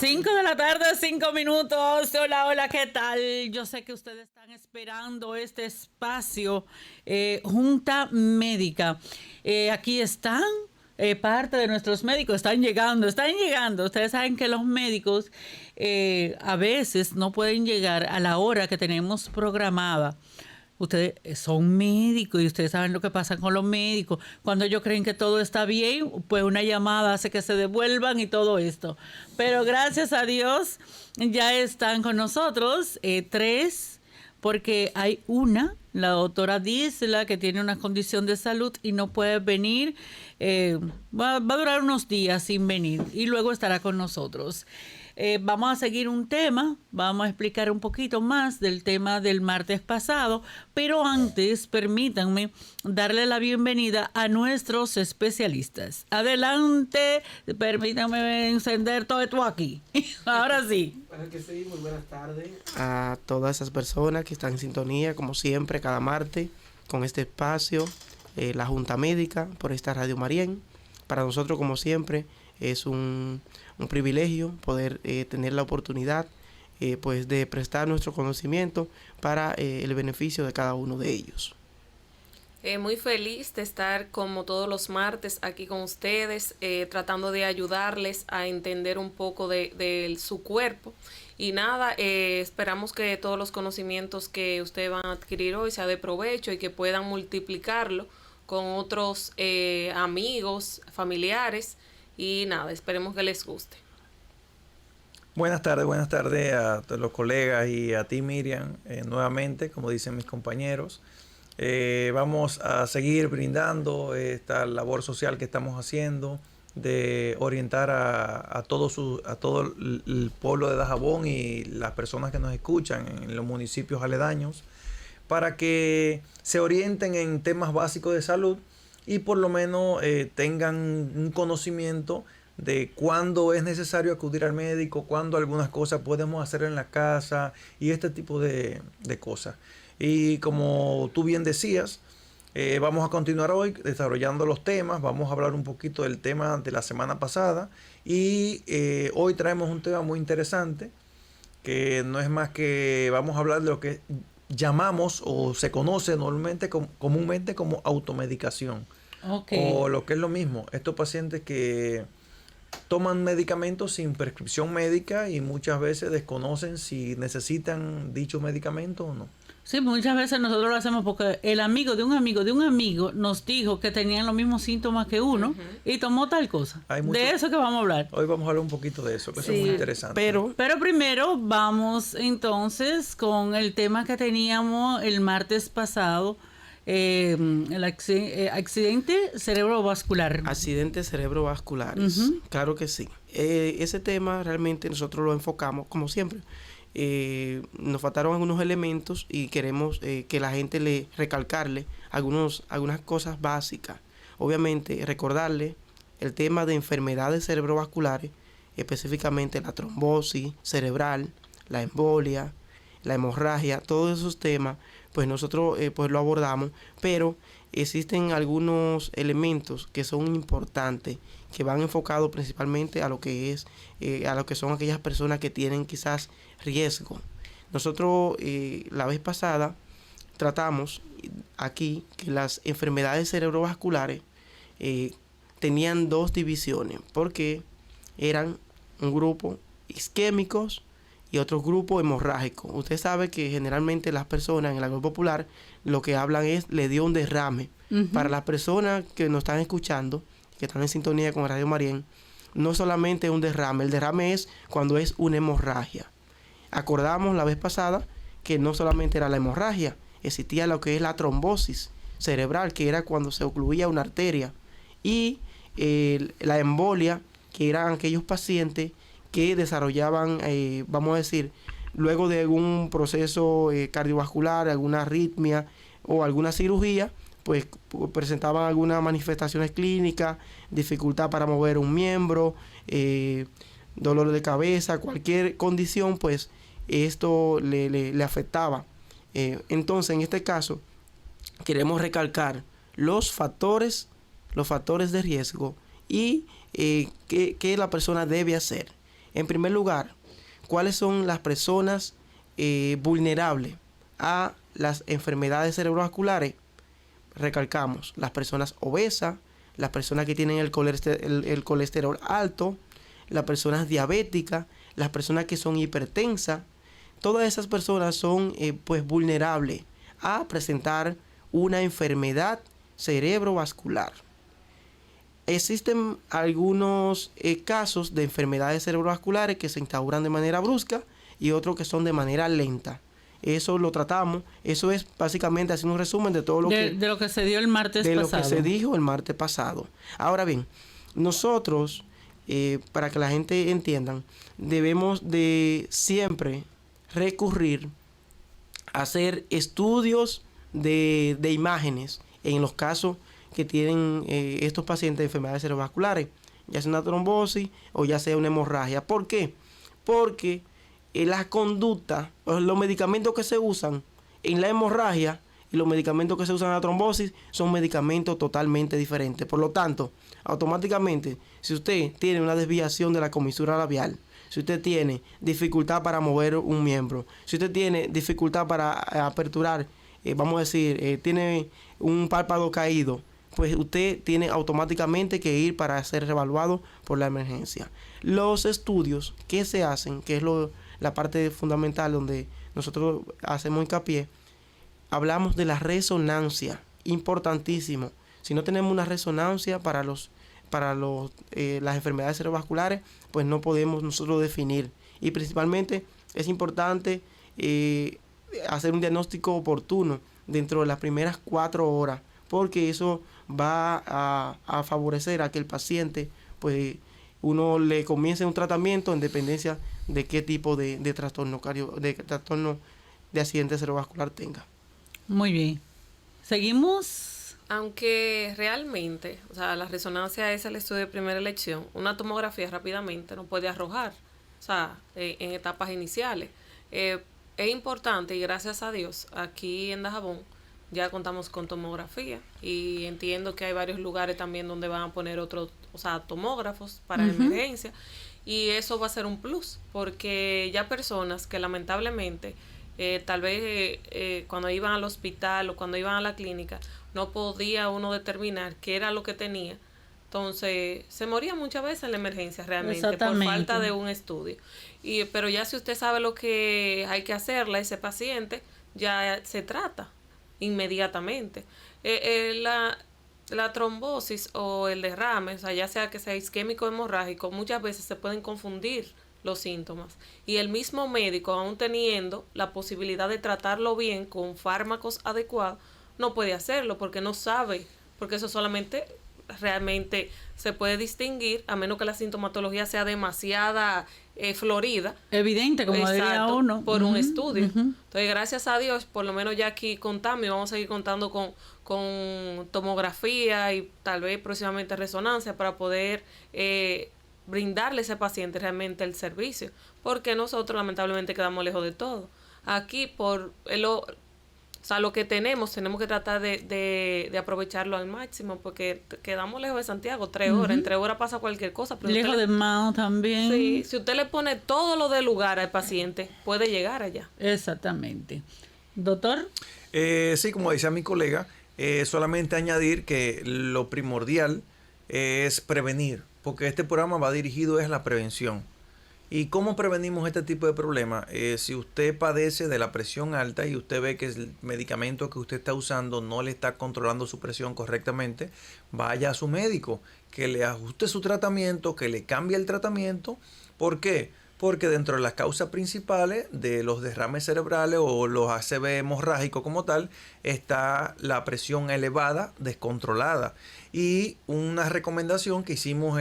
5 de la tarde, 5 minutos. Hola, hola, ¿qué tal? Yo sé que ustedes están esperando este espacio, Junta Médica. Aquí están parte de nuestros médicos, están llegando, están llegando. Ustedes saben que los médicos a veces no pueden llegar a la hora que tenemos programada. Ustedes son médicos y ustedes saben lo que pasa con los médicos. Cuando ellos creen que todo está bien, pues una llamada hace que se devuelvan y todo esto. Pero gracias a Dios ya están con nosotros tres, porque hay la doctora Disla, que tiene una condición de salud y no puede venir. Va a durar unos días sin venir y luego estará con nosotros. Vamos a seguir un tema, vamos a explicar un poquito más del tema del martes pasado, pero antes permítanme darle la bienvenida a nuestros especialistas. Adelante, permítanme encender todo esto aquí. Ahora sí. Para que sí, muy buenas tardes a todas esas personas que están en sintonía, como siempre, cada martes, con este espacio, la Junta Médica, por esta Radio Marién. Para nosotros, como siempre, es un privilegio poder tener la oportunidad pues de prestar nuestro conocimiento para el beneficio de cada uno de ellos. Muy feliz de estar como todos los martes aquí con ustedes, tratando de ayudarles a entender un poco de su cuerpo. Y nada, esperamos que todos los conocimientos que ustedes van a adquirir hoy sea de provecho y que puedan multiplicarlo con otros amigos, familiares. Y nada, esperemos que les guste. Buenas tardes a todos los colegas y a ti, Miriam, nuevamente, como dicen mis compañeros. Vamos a seguir brindando esta labor social que estamos haciendo de orientar a todo el pueblo de Dajabón y las personas que nos escuchan en los municipios aledaños para que se orienten en temas básicos de salud y por lo menos tengan un conocimiento de cuándo es necesario acudir al médico, cuándo algunas cosas podemos hacer en la casa y este tipo de cosas. Y como tú bien decías, vamos a continuar hoy desarrollando los temas, vamos a hablar un poquito del tema de la semana pasada y hoy traemos un tema muy interesante que no es más que vamos a hablar de lo que llamamos o se conoce normalmente comúnmente como automedicación. Okay. O lo que es lo mismo, estos pacientes que toman medicamentos sin prescripción médica y muchas veces desconocen si necesitan dicho medicamento o no. Sí, muchas veces nosotros lo hacemos porque el amigo de un amigo nos dijo que tenían los mismos síntomas que uno y tomó tal cosa. De eso que vamos a hablar. Hoy vamos a hablar un poquito de eso, que sí, es muy interesante. Pero primero vamos entonces con el tema que teníamos el martes pasado. El accidente cerebrovascular. Accidentes cerebrovasculares, claro que sí. Ese tema realmente nosotros lo enfocamos, como siempre. Nos faltaron algunos elementos y queremos que la gente le recalcarle algunas cosas básicas. Obviamente, recordarle el tema de enfermedades cerebrovasculares, específicamente la trombosis cerebral, la embolia, la hemorragia, todos esos temas, pues nosotros pues lo abordamos, pero existen algunos elementos que son importantes, que van enfocados principalmente a lo que es, a lo que son aquellas personas que tienen quizás riesgo. Nosotros la vez pasada tratamos aquí que las enfermedades cerebrovasculares tenían dos divisiones, porque eran un grupo isquémicos y otro grupo hemorrágico. Usted sabe que generalmente las personas en el ámbito popular lo que hablan es le dio un derrame. Para las personas que nos están escuchando, que están en sintonía con Radio Marién, no solamente un derrame, el derrame es cuando es una hemorragia. Acordamos la vez pasada que no solamente era la hemorragia, existía lo que es la trombosis cerebral, que era cuando se ocluía una arteria, y la embolia, que eran aquellos pacientes que desarrollaban, vamos a decir, luego de algún proceso cardiovascular, alguna arritmia o alguna cirugía, pues presentaban algunas manifestaciones clínicas, dificultad para mover un miembro, dolor de cabeza, cualquier condición, pues esto le afectaba. Entonces, en este caso, queremos recalcar los factores de riesgo y qué la persona debe hacer. En primer lugar, ¿cuáles son las personas vulnerables a las enfermedades cerebrovasculares? Recalcamos, las personas obesas, las personas que tienen el colesterol alto, las personas diabéticas, las personas que son hipertensas. Todas esas personas son pues vulnerables a presentar una enfermedad cerebrovascular. Existen algunos casos de enfermedades cerebrovasculares que se instauran de manera brusca y otros que son de manera lenta. Eso lo tratamos. Eso es básicamente haciendo un resumen de todo lo de lo que se dio el martes pasado. De lo que se dijo el martes pasado. Ahora bien, nosotros, para que la gente entienda, debemos de siempre recurrir a hacer estudios de imágenes en los casos que tienen estos pacientes de enfermedades cerebrovasculares, ya sea una trombosis o ya sea una hemorragia. ¿Por qué? Porque las conductas, los medicamentos que se usan en la hemorragia y los medicamentos que se usan en la trombosis son medicamentos totalmente diferentes. Por lo tanto, automáticamente, si usted tiene una desviación de la comisura labial, si usted tiene dificultad para mover un miembro, si usted tiene dificultad para aperturar, vamos a decir, tiene un párpado caído, pues usted tiene automáticamente que ir para ser revaluado por la emergencia. Los estudios que se hacen, que es la parte fundamental donde nosotros hacemos hincapié, hablamos de la resonancia, importantísimo. Si no tenemos una resonancia para las enfermedades cerebrovasculares, pues no podemos nosotros definir. Y principalmente es importante hacer un diagnóstico oportuno dentro de las primeras 4 horas, porque eso va a favorecer a que el paciente, pues, uno le comience un tratamiento en dependencia de qué tipo de trastorno de accidente cerebrovascular tenga. Muy bien. ¿Seguimos? Aunque realmente, o sea, la resonancia es el estudio de primera elección, una tomografía rápidamente no puede arrojar, o sea, en etapas iniciales. Es importante y gracias a Dios, aquí en Dajabón ya contamos con tomografía y entiendo que hay varios lugares también donde van a poner otros, o sea, tomógrafos para emergencia, y eso va a ser un plus, porque ya personas que lamentablemente tal vez cuando iban al hospital o cuando iban a la clínica no podía uno determinar qué era lo que tenía, entonces se moría muchas veces en la emergencia realmente por falta de un estudio. Pero ya si usted sabe lo que hay que hacerle a ese paciente, ya se trata inmediatamente. La trombosis o el derrame, o sea, ya sea que sea isquémico o hemorrágico, muchas veces se pueden confundir los síntomas. Y el mismo médico, aún teniendo la posibilidad de tratarlo bien con fármacos adecuados, no puede hacerlo porque no sabe, porque eso solamente realmente se puede distinguir a menos que la sintomatología sea demasiada florida. Evidente, como diría uno. Por un estudio. Entonces, gracias a Dios, por lo menos ya aquí contamos y vamos a seguir contando con tomografía y tal vez próximamente resonancia para poder brindarle a ese paciente realmente el servicio. Porque nosotros lamentablemente quedamos lejos de todo. Aquí lo que tenemos que tratar de aprovecharlo al máximo, porque quedamos lejos de Santiago, 3 horas. En 3 horas pasa cualquier cosa. Pero lejos de Mao también. Sí, si usted le pone todo lo del lugar al paciente, puede llegar allá. Exactamente. Doctor. Sí, como decía mi colega, solamente añadir que lo primordial es prevenir, porque este programa va dirigido a la prevención. ¿Y cómo prevenimos este tipo de problemas? Si usted padece de la presión alta y usted ve que el medicamento que usted está usando no le está controlando su presión correctamente, vaya a su médico, que le ajuste su tratamiento, que le cambie el tratamiento. ¿Por qué? Porque dentro de las causas principales de los derrames cerebrales o los ACV hemorrágicos como tal, está la presión elevada, descontrolada. Y una recomendación que hicimos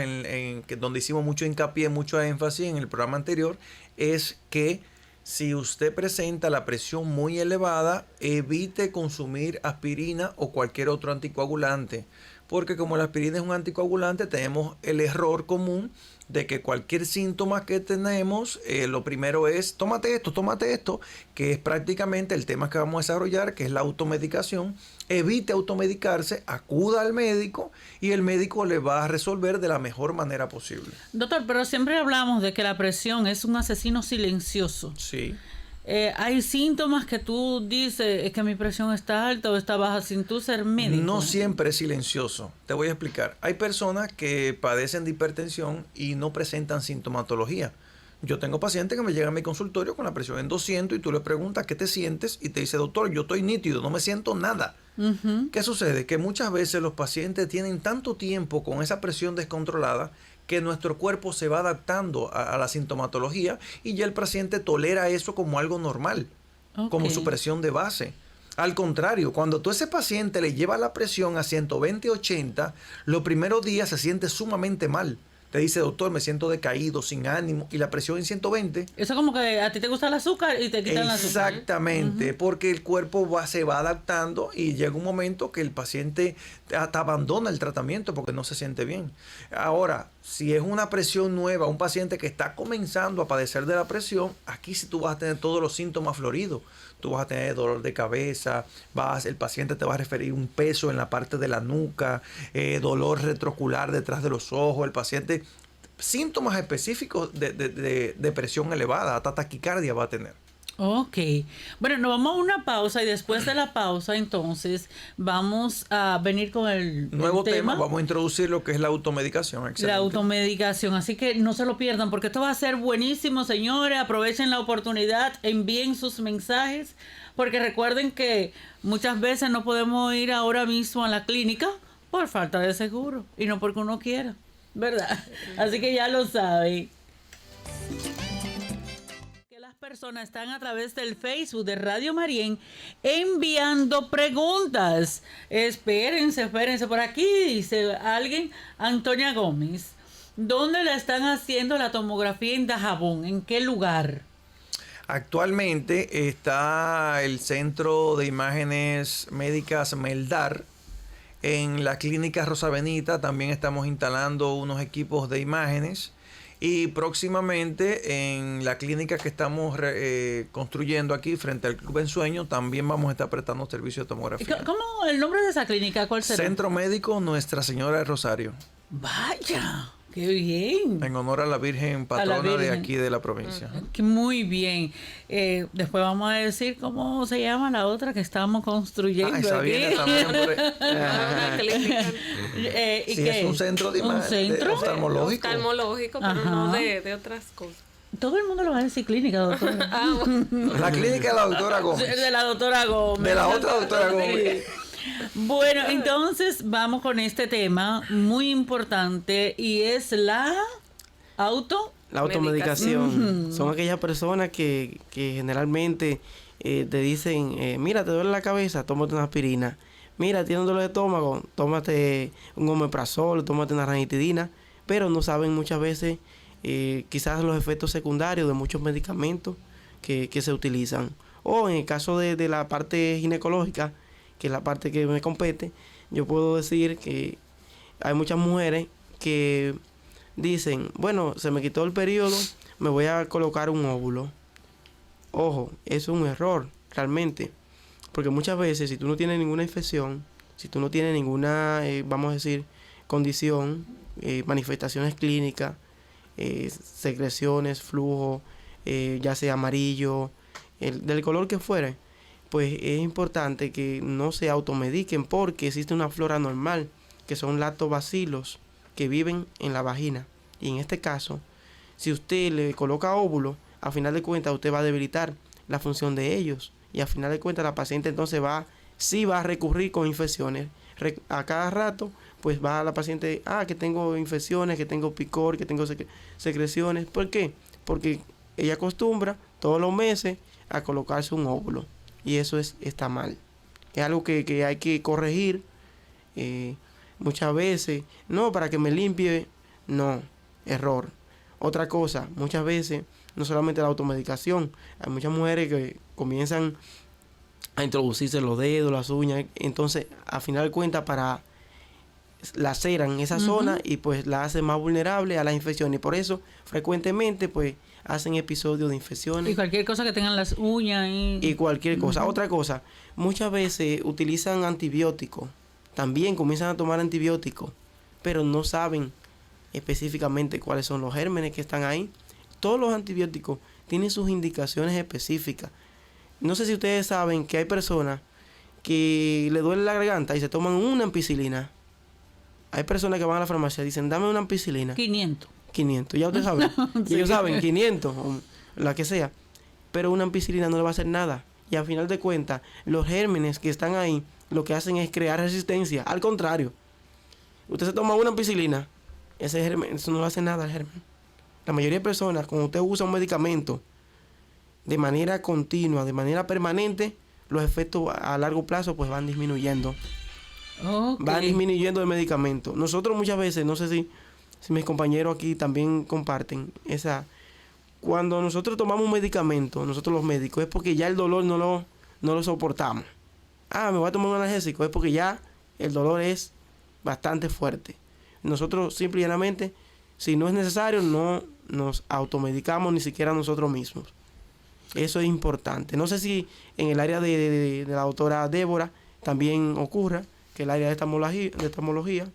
donde hicimos mucho hincapié, mucho énfasis en el programa anterior, es que si usted presenta la presión muy elevada, evite consumir aspirina o cualquier otro anticoagulante. porque como la aspirina es un anticoagulante, tenemos el error común de que cualquier síntoma que tenemos, lo primero es tómate esto, que es prácticamente el tema que vamos a desarrollar, que es la automedicación. Evite automedicarse, acuda al médico y el médico le va a resolver de la mejor manera posible. Doctor, pero siempre hablamos de que la presión es un asesino silencioso. Sí. Hay síntomas que tú dices, es que mi presión está alta o está baja sin tú ser médico. No siempre es silencioso. Te voy a explicar. Hay personas que padecen de hipertensión y no presentan sintomatología. Yo tengo pacientes que me llegan a mi consultorio con la presión en 200 y tú le preguntas qué te sientes y te dice, doctor, yo estoy nítido, no me siento nada. ¿Qué sucede? Que muchas veces los pacientes tienen tanto tiempo con esa presión descontrolada que nuestro cuerpo se va adaptando a la sintomatología y ya el paciente tolera eso como algo normal, como su presión de base. Al contrario, cuando tú a ese paciente le llevas la presión a 120-80, los primeros días se siente sumamente mal. Te dice, doctor, me siento decaído, sin ánimo, y la presión en 120. Eso como que a ti te gusta el azúcar y te quitan el azúcar. Exactamente, porque el cuerpo se va adaptando y llega un momento que el paciente hasta abandona el tratamiento porque no se siente bien. Ahora, si es una presión nueva, un paciente que está comenzando a padecer de la presión, aquí sí tú vas a tener todos los síntomas floridos. Tú vas a tener dolor de cabeza, el paciente te va a referir un peso en la parte de la nuca, dolor retroocular detrás de los ojos, el paciente, síntomas específicos de presión elevada, hasta taquicardia va a tener. Ok. Bueno, nos vamos a una pausa y después de la pausa, entonces, vamos a venir con el nuevo tema. Vamos a introducir lo que es la automedicación. Excelente. La automedicación. Así que no se lo pierdan porque esto va a ser buenísimo, señores. Aprovechen la oportunidad, envíen sus mensajes, porque recuerden que muchas veces no podemos ir ahora mismo a la clínica por falta de seguro y no porque uno quiera, ¿verdad? Así que ya lo saben. Personas están a través del Facebook de Radio Marién enviando preguntas. Espérense por aquí, dice alguien, Antonia Gómez. ¿Dónde le están haciendo la tomografía en Dajabón? ¿En qué lugar? Actualmente está el Centro de Imágenes Médicas Meldar. En la Clínica Rosa Benita también estamos instalando unos equipos de imágenes. Y próximamente en la clínica que estamos construyendo aquí frente al Club Ensueño también vamos a estar prestando servicio de tomografía. ¿Cómo el nombre de esa clínica? ¿Cuál será? Centro Médico Nuestra Señora de Rosario. Vaya, qué bien. En honor a la Virgen patrona de aquí de la provincia. Muy bien. Después vamos a decir cómo se llama la otra que estamos construyendo. Esa aquí. viene también por ¿Y es un centro de oftalmológico. Oftalmológico, pero no de otras cosas. Todo el mundo lo va a decir clínica, doctor. La clínica de la doctora Gómez. De la doctora Gómez. De la otra doctora Gómez. Bueno, entonces vamos con este tema muy importante y es la automedicación. Son aquellas personas que generalmente te dicen, mira, te duele la cabeza, tómate una aspirina. Mira, tienes dolor de estómago, tómate un omeprazol, tómate una ranitidina. Pero no saben muchas veces quizás los efectos secundarios de muchos medicamentos que se utilizan. O en el caso de la parte ginecológica, que es la parte que me compete, yo puedo decir que hay muchas mujeres que dicen, bueno, se me quitó el periodo, me voy a colocar un óvulo. Ojo, eso es un error, realmente. Porque muchas veces, si tú no tienes ninguna infección, si tú no tienes ninguna, vamos a decir, condición, manifestaciones clínicas, secreciones, flujo, ya sea amarillo, del color que fuere, pues es importante que no se automediquen porque existe una flora normal, que son lactobacilos que viven en la vagina. Y en este caso, si usted le coloca óvulos, a final de cuentas usted va a debilitar la función de ellos. Y a final de cuentas la paciente entonces sí va a recurrir con infecciones. A cada rato, pues va la paciente, que tengo infecciones, que tengo picor, que tengo secreciones. ¿Por qué? Porque ella acostumbra todos los meses a colocarse un óvulo. Y eso está mal. Es algo que hay que corregir. Muchas veces, no, para que me limpie, no, error. Otra cosa, muchas veces, no solamente la automedicación, hay muchas mujeres que comienzan a introducirse los dedos, las uñas, entonces, a final de cuentas, para laceran esa zona y pues la hacen más vulnerable a las infecciones. Y por eso frecuentemente pues hacen episodios de infecciones. Y cualquier cosa que tengan las uñas. Y cualquier cosa. Otra cosa, muchas veces utilizan antibióticos. También comienzan a tomar antibióticos, pero no saben específicamente cuáles son los gérmenes que están ahí. Todos los antibióticos tienen sus indicaciones específicas. No sé si ustedes saben que hay personas que le duele la garganta y se toman una ampicilina. Hay personas que van a la farmacia y dicen, dame una ampicilina. 500. 500, ya ustedes saben. Sí. Ellos saben, 500, o la que sea. Pero una ampicilina no le va a hacer nada. Y al final de cuentas, los gérmenes que están ahí, lo que hacen es crear resistencia. Al contrario, usted se toma una ampicilina, ese germen, eso no le hace nada al germen. La mayoría de personas, cuando usted usa un medicamento de manera continua, de manera permanente, los efectos a largo plazo pues van disminuyendo. Okay. Van disminuyendo el medicamento. Nosotros muchas veces, no sé si mis compañeros aquí también comparten esa... Cuando nosotros tomamos un medicamento, nosotros los médicos, es porque ya el dolor no lo soportamos. Me voy a tomar un analgésico, es porque ya el dolor es bastante fuerte. Nosotros simple y llanamente, si no es necesario, no nos automedicamos ni siquiera nosotros mismos. Eso es importante. No sé si en el área de la doctora Débora también ocurra, que el área de estomología.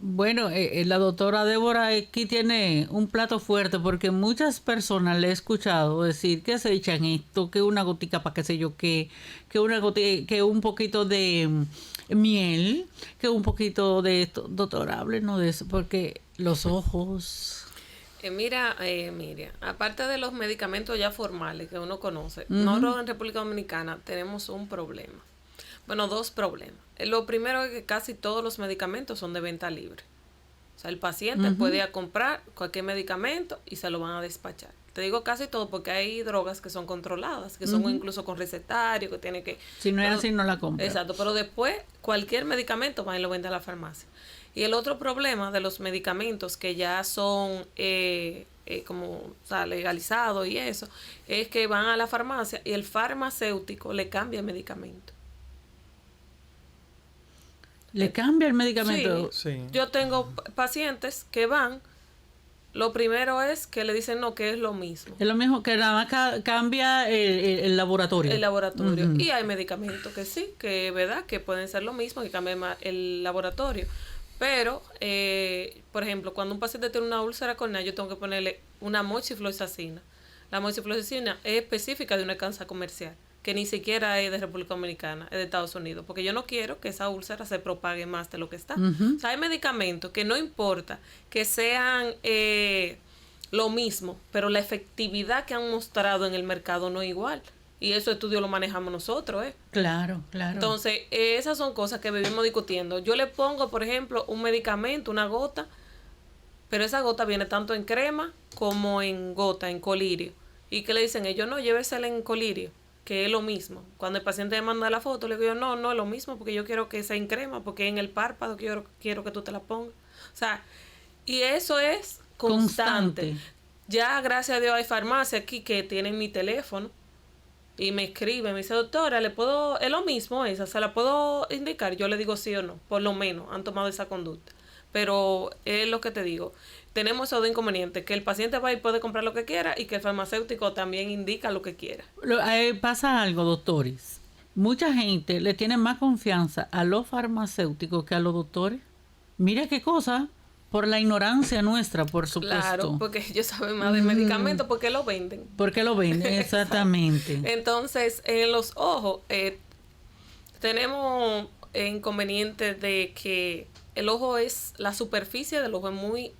Bueno, la doctora Débora aquí tiene un plato fuerte porque muchas personas le he escuchado decir que se echan esto, que una gotica para qué sé yo qué, que un poquito de miel, que un poquito de esto. Doctora, háblenos de eso, porque los ojos... Mira, Miriam, aparte de los medicamentos ya formales que uno conoce, nosotros en República Dominicana tenemos un problema. Bueno, dos problemas. Lo primero es que casi todos los medicamentos son de venta libre. O sea, el paciente puede ir a comprar cualquier medicamento y se lo van a despachar. Te digo casi todo porque hay drogas que son controladas, que son incluso con recetario, que tiene que... Si no es así, no la compra. Exacto, pero después cualquier medicamento va y lo vende a la farmacia. Y el otro problema de los medicamentos que ya son legalizados y eso, es que van a la farmacia y el farmacéutico le cambia el medicamento. ¿Le cambia el medicamento? Sí. Yo tengo pacientes que van, lo primero es que le dicen no, que es lo mismo. Es lo mismo, que nada más cambia el laboratorio. El laboratorio. Y hay medicamentos que sí, que es verdad, que pueden ser lo mismo, que cambia el laboratorio. Pero, por ejemplo, cuando un paciente tiene una úlcera coronaria, yo tengo que ponerle una moxifloxacina. La moxifloxacina es específica de una cansa comercial, que ni siquiera es de República Dominicana, es de Estados Unidos, porque yo no quiero que esa úlcera se propague más de lo que está. O sea, hay medicamentos que no importa que sean lo mismo, pero la efectividad que han mostrado en el mercado no es igual. Y esos estudios lo manejamos nosotros, Claro, claro. Entonces, esas son cosas que vivimos discutiendo. Yo le pongo, por ejemplo, un medicamento, una gota, pero esa gota viene tanto en crema como en gota, en colirio. ¿Y qué le dicen ellos? No, llévesela en colirio, que es lo mismo. Cuando el paciente me manda la foto, le digo, no es lo mismo, porque yo quiero que sea en crema, porque en el párpado quiero que tú te la pongas. O sea, y eso es constante. Ya, gracias a Dios, hay farmacias aquí que tienen mi teléfono y me escriben, me dice, doctora, es lo mismo esa, ¿se la puedo indicar? Yo le digo sí o no, por lo menos han tomado esa conducta. Pero es lo que te digo, tenemos esos dos inconvenientes, que el paciente va y puede comprar lo que quiera y que el farmacéutico también indica lo que quiera. Pasa algo, doctores. Mucha gente le tiene más confianza a los farmacéuticos que a los doctores. Mira qué cosa, por la ignorancia nuestra, por supuesto. Claro, porque ellos saben más de medicamentos, porque lo venden. Porque lo venden, exactamente. Entonces, en los ojos, tenemos inconveniente de que el ojo la superficie del ojo es muy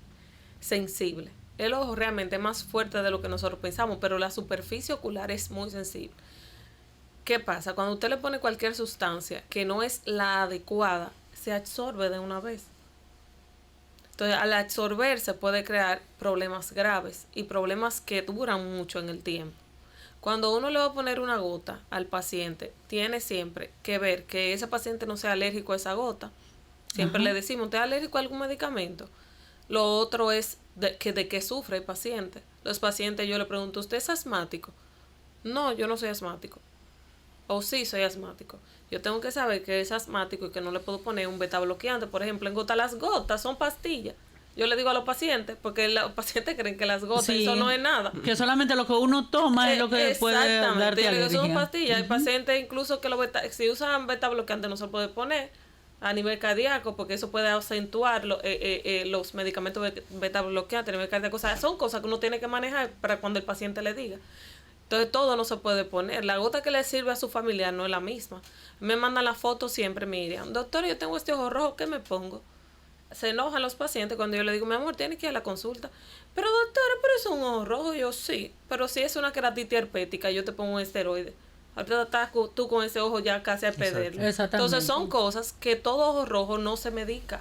sensible. El ojo realmente es más fuerte de lo que nosotros pensamos, pero la superficie ocular es muy sensible. ¿Qué pasa? Cuando usted le pone cualquier sustancia que no es la adecuada, se absorbe de una vez. Entonces, al absorberse puede crear problemas graves y problemas que duran mucho en el tiempo. Cuando uno le va a poner una gota al paciente, tiene siempre que ver que ese paciente no sea alérgico a esa gota. Siempre le decimos, ¿usted es alérgico a algún medicamento? Lo otro es de qué sufre el paciente. Los pacientes, yo le pregunto, ¿usted es asmático? No, yo no soy asmático. o sí soy asmático. Yo tengo que saber que es asmático y que no le puedo poner un beta bloqueante. Por ejemplo, en gota, las gotas son pastillas. Yo le digo a los pacientes, porque los pacientes creen que las gotas, Sí, eso no es nada. que solamente lo que uno toma es lo que puede darte Yo le digo, son alergia. pastillas. Hay pacientes incluso que si usan beta bloqueante no se puede poner a nivel cardíaco, porque eso puede acentuar los medicamentos beta bloqueantes a nivel cardíaco. O sea, son cosas que uno tiene que manejar para cuando el paciente le diga. Entonces todo no se puede poner. La gota que le sirve a su familiar no es la misma. Me mandan la foto siempre, Miriam. Doctor, yo tengo este ojo rojo, ¿qué me pongo? Se enojan los pacientes cuando yo le digo, mi amor, tienes que ir a la consulta. Pero doctora, pero es un ojo rojo. Yo sí, pero si es una queratitis herpética, yo te pongo un esteroide. Ahorita estás tú con ese ojo ya casi a perderlo. Exactamente. Entonces son cosas que todo ojo rojo no se medica.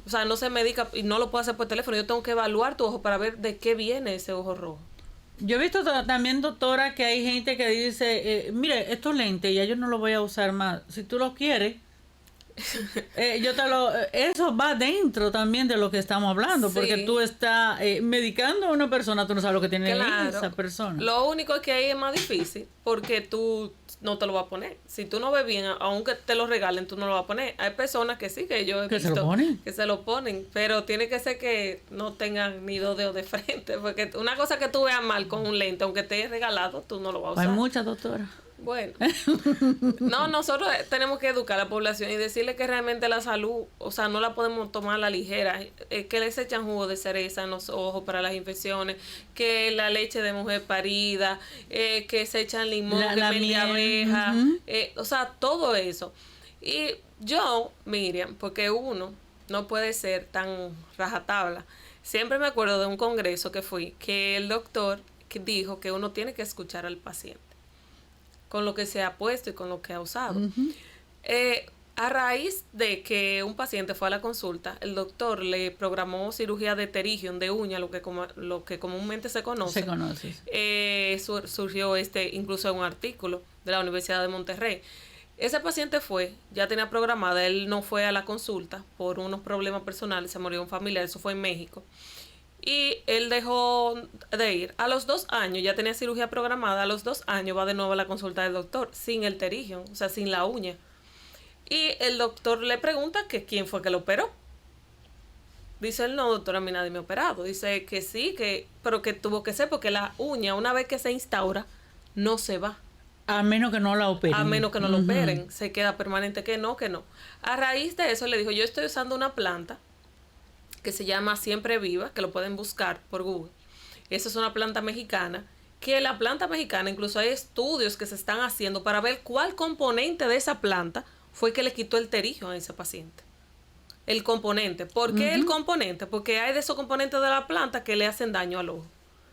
O sea, no se medica y no lo puedo hacer por teléfono. Yo tengo que evaluar tu ojo para ver de qué viene ese ojo rojo. Yo he visto también, doctora, que hay gente que dice, mire, estos lentes ya yo no los voy a usar más. Si tú los quieres, eso va dentro también de lo que estamos hablando, Sí. porque tú estás medicando a una persona, tú no sabes lo que tiene Claro. esa persona. Lo único es que ahí es más difícil porque tú no te lo vas a poner. Si tú no ves bien, aunque te lo regalen, tú no lo vas a poner. Hay personas que sí, que yo he ¿Que visto se lo ponen? que se lo ponen, pero tiene que ser que no tengan ni dos dedos de frente, porque una cosa que tú veas mal con un lente, aunque te haya regalado, tú no lo vas a usar. Hay muchas, doctora. Bueno, no, nosotros tenemos que educar a la población y decirle que realmente la salud, o sea, no la podemos tomar a la ligera, que les echan jugo de cereza en los ojos para las infecciones, que la leche de mujer parida, que se echan limón, La miel de miel, abeja, ujú. o sea, todo eso. Y yo, Miriam, porque uno no puede ser tan rajatabla, siempre me acuerdo de un congreso que fui, que el doctor que dijo que uno tiene que escuchar al paciente con lo que se ha puesto y con lo que ha usado. A raíz de que un paciente fue a la consulta, el doctor le programó cirugía de pterigium, de uña, lo que comúnmente se conoce. Se conoce. Surgió incluso un artículo de la Universidad de Monterrey. Ese paciente ya tenía programada, él no fue a la consulta por unos problemas personales, se murió un familiar, eso fue en México. Y él dejó de ir. A los 2 años, ya tenía cirugía programada, a los 2 años va de nuevo a la consulta del doctor, sin el pterigium, o sea, sin la uña. Y el doctor le pregunta que quién fue que lo operó. Dice él, no, doctor, a mí nadie me ha operado. Dice que sí, pero que tuvo que ser porque la uña, una vez que se instaura, no se va. A menos que no la operen. A menos que no lo operen, se queda permanente, que no. A raíz de eso le dijo, yo estoy usando una planta que se llama Siempre Viva, que lo pueden buscar por Google. Esa es una planta mexicana, que la planta mexicana, incluso hay estudios que se están haciendo para ver cuál componente de esa planta fue que le quitó el pterigium a ese paciente. El componente. ¿Por qué el componente? Porque hay de esos componentes de la planta que le hacen daño al ojo.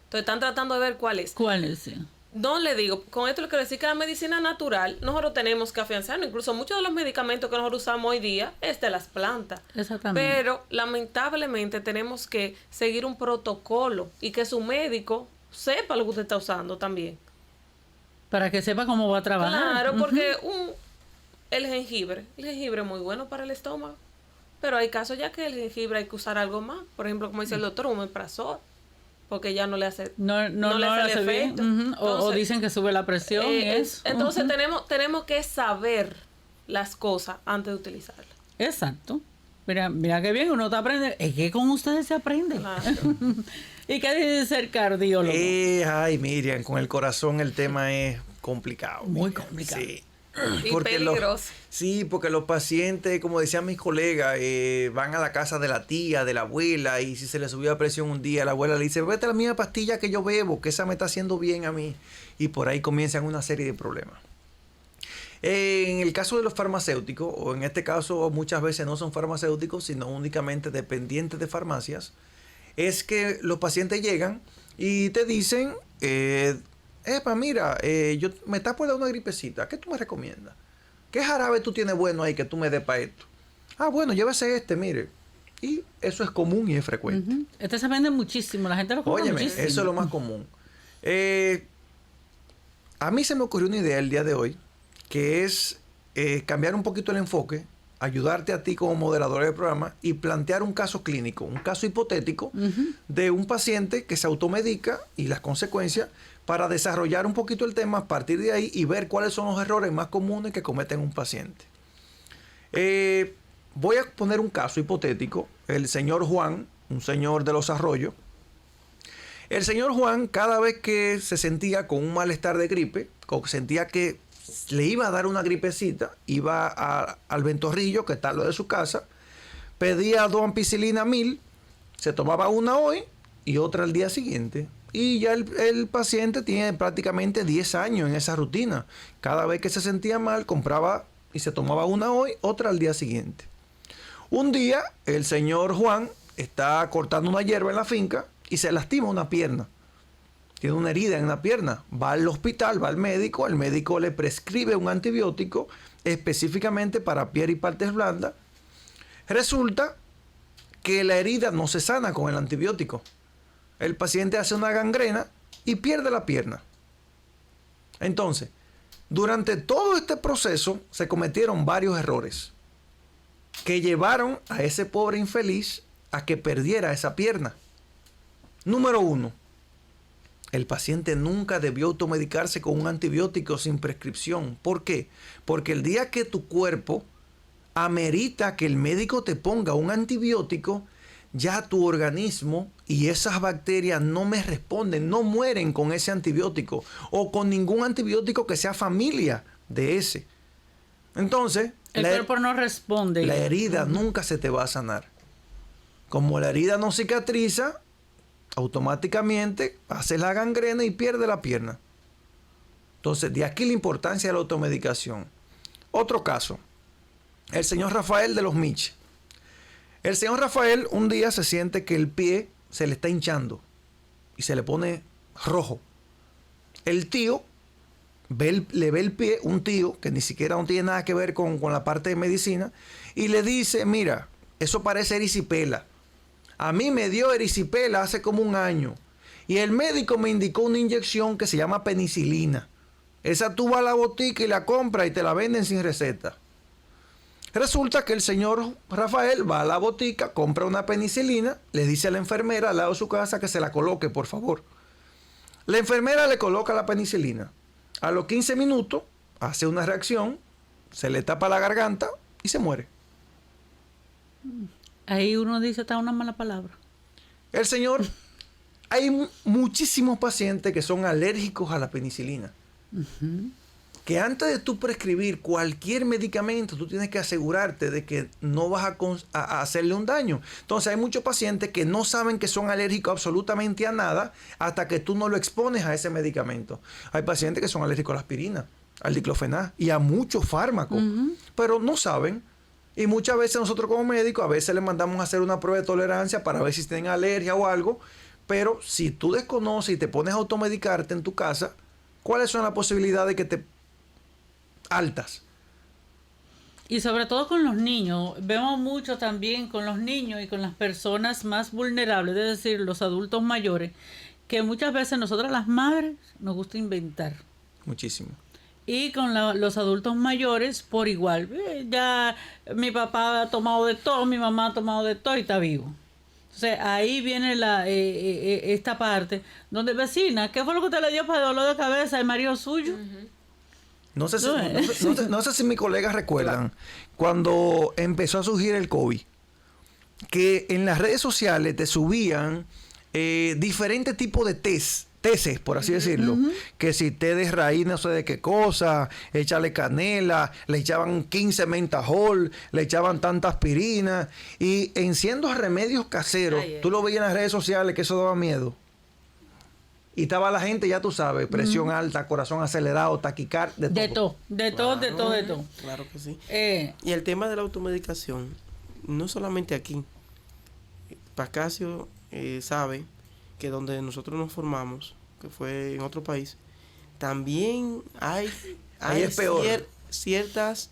Entonces están tratando de ver cuál es. ¿Cuál es? Sí. No le digo, con esto lo quiero decir que la medicina natural, nosotros tenemos que afianzarnos. Incluso muchos de los medicamentos que nosotros usamos hoy día es de las plantas. Exactamente. Pero lamentablemente tenemos que seguir un protocolo y que su médico sepa lo que usted está usando también. Para que sepa cómo va a trabajar. Claro, porque el jengibre es muy bueno para el estómago. Pero hay casos ya que el jengibre hay que usar algo más. Por ejemplo, como dice el doctor, un omeprazol. Porque ya no le hace No le hace el bien. efecto. O dicen que sube la presión y eso. Entonces tenemos que saber las cosas antes de utilizarlas. Exacto. Mira qué bien, uno está aprendiendo. Es que con ustedes se aprende. Claro. ¿Y qué dice ser cardiólogo? Ay, Miriam, con el corazón el tema es complicado. Muy Miriam. complicado. Sí. Y Porque peligroso. sí, porque los pacientes, como decían mis colegas, van a la casa de la tía, de la abuela, y si se le subió la presión un día, la abuela le dice, vete a la misma pastilla que yo bebo, que esa me está haciendo bien a mí. Y por ahí comienzan una serie de problemas. En el caso de los farmacéuticos, o en este caso muchas veces no son farmacéuticos, sino únicamente dependientes de farmacias, es que los pacientes llegan y te dicen, mira, yo me está por dar una gripecita, ¿qué tú me recomiendas? ¿Qué jarabe tú tienes bueno ahí que tú me des para esto? Ah, bueno, llévese mire. Y eso es común y es frecuente. Este se vende muchísimo, la gente lo compra Óyeme, muchísimo. eso es lo más común. A mí se me ocurrió una idea el día de hoy, que es cambiar un poquito el enfoque, ayudarte a ti como moderador del programa y plantear un caso clínico, un caso hipotético de un paciente que se automedica y las consecuencias para desarrollar un poquito el tema a partir de ahí y ver cuáles son los errores más comunes que cometen un paciente. Voy a poner un caso hipotético. El señor Juan, un señor de Los Arroyos. El señor Juan, cada vez que se sentía con un malestar de gripe, o sentía que le iba a dar una gripecita, iba al ventorrillo, que está al lado de su casa, pedía 2 ampicilina 1000, se tomaba una hoy y otra al día siguiente. Y ya el paciente tiene prácticamente 10 años en esa rutina. Cada vez que se sentía mal, compraba y se tomaba una hoy, otra al día siguiente. Un día, el señor Juan está cortando una hierba en la finca y se lastima una pierna. Tiene una herida en la pierna. Va al hospital, va al médico. El médico le prescribe un antibiótico específicamente para piel y partes blandas. Resulta que la herida no se sana con el antibiótico. El paciente hace una gangrena y pierde la pierna. Entonces, durante todo este proceso se cometieron varios errores que llevaron a ese pobre infeliz a que perdiera esa pierna. Número 1. El paciente nunca debió automedicarse con un antibiótico sin prescripción. ¿Por qué? Porque el día que tu cuerpo amerita que el médico te ponga un antibiótico, ya tu organismo y esas bacterias no me responden, no mueren con ese antibiótico o con ningún antibiótico que sea familia de ese. Entonces, el cuerpo no responde. La herida nunca se te va a sanar. Como la herida no cicatriza, automáticamente hace la gangrena y pierde la pierna. Entonces, de aquí la importancia de la automedicación. Otro caso, el señor Rafael de Los Miches. El señor Rafael un día se siente que el pie se le está hinchando y se le pone rojo. El tío le ve el pie, un tío que ni siquiera no tiene nada que ver con la parte de medicina, y le dice, mira, eso parece erisipela. A mí me dio erisipela hace como un año y el médico me indicó una inyección que se llama penicilina. Esa tú vas a la botica y la compras y te la venden sin receta. Resulta que el señor Rafael va a la botica, compra una penicilina, le dice a la enfermera al lado de su casa que se la coloque, por favor. La enfermera le coloca la penicilina. A los 15 minutos hace una reacción, se le tapa la garganta y se muere. Ahí uno dice, está una mala palabra. El señor, hay muchísimos pacientes que son alérgicos a la penicilina. Que antes de tú prescribir cualquier medicamento, tú tienes que asegurarte de que no vas a hacerle un daño. Entonces hay muchos pacientes que no saben que son alérgicos absolutamente a nada hasta que tú no lo expones a ese medicamento. Hay pacientes que son alérgicos a la aspirina, al diclofenac y a muchos fármacos, pero no saben. Y muchas veces nosotros como médicos a veces les mandamos a hacer una prueba de tolerancia para ver si tienen alergia o algo, pero si tú desconoces y te pones a automedicarte en tu casa, ¿cuáles son las posibilidades que te altas? Y sobre todo con los niños, vemos mucho también con los niños y con las personas más vulnerables, es decir, los adultos mayores, que muchas veces nosotras las madres nos gusta inventar. Muchísimo. Y con los adultos mayores por igual. Ya mi papá ha tomado de todo, mi mamá ha tomado de todo y está vivo. Entonces ahí viene esta parte donde, vecina, ¿qué fue lo que usted le dio para el dolor de cabeza al marido suyo? No sé si mis colegas recuerdan cuando empezó a surgir el COVID, que en las redes sociales te subían diferentes tipos de tesis, por así decirlo, que si té de raíz no sé de qué cosa, échale canela, le echaban 15 mentajol, le echaban tanta aspirina, y en siendo remedios caseros, tú lo veías en las redes sociales que eso daba miedo. Y estaba la gente, ya tú sabes, presión alta, corazón acelerado, taquicardia, de todo. De todo. Claro que sí. Y el tema de la automedicación, no solamente aquí. Pascasio sabe que donde nosotros nos formamos, que fue en otro país, también hay es peor. Ciertas,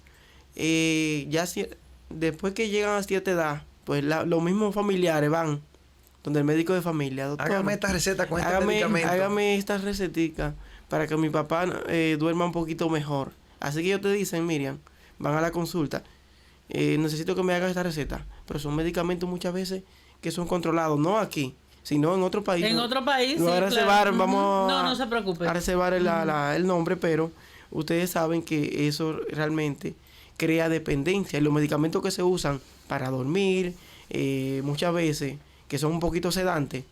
después que llegan a cierta edad, pues los mismos familiares van donde el médico de familia, doctor, hágame esta receta con este medicamento. Hágame esta recetica para que mi papá duerma un poquito mejor. Así que ellos te dicen, Miriam, van a la consulta, necesito que me hagas esta receta. Pero son medicamentos muchas veces que son controlados, no aquí, sino en otro país. En otro país, no sí, a reservar, claro. vamos No se preocupe. a reservar el nombre, pero ustedes saben que eso realmente crea dependencia. Y los medicamentos que se usan para dormir, muchas veces, que son un poquito sedantes,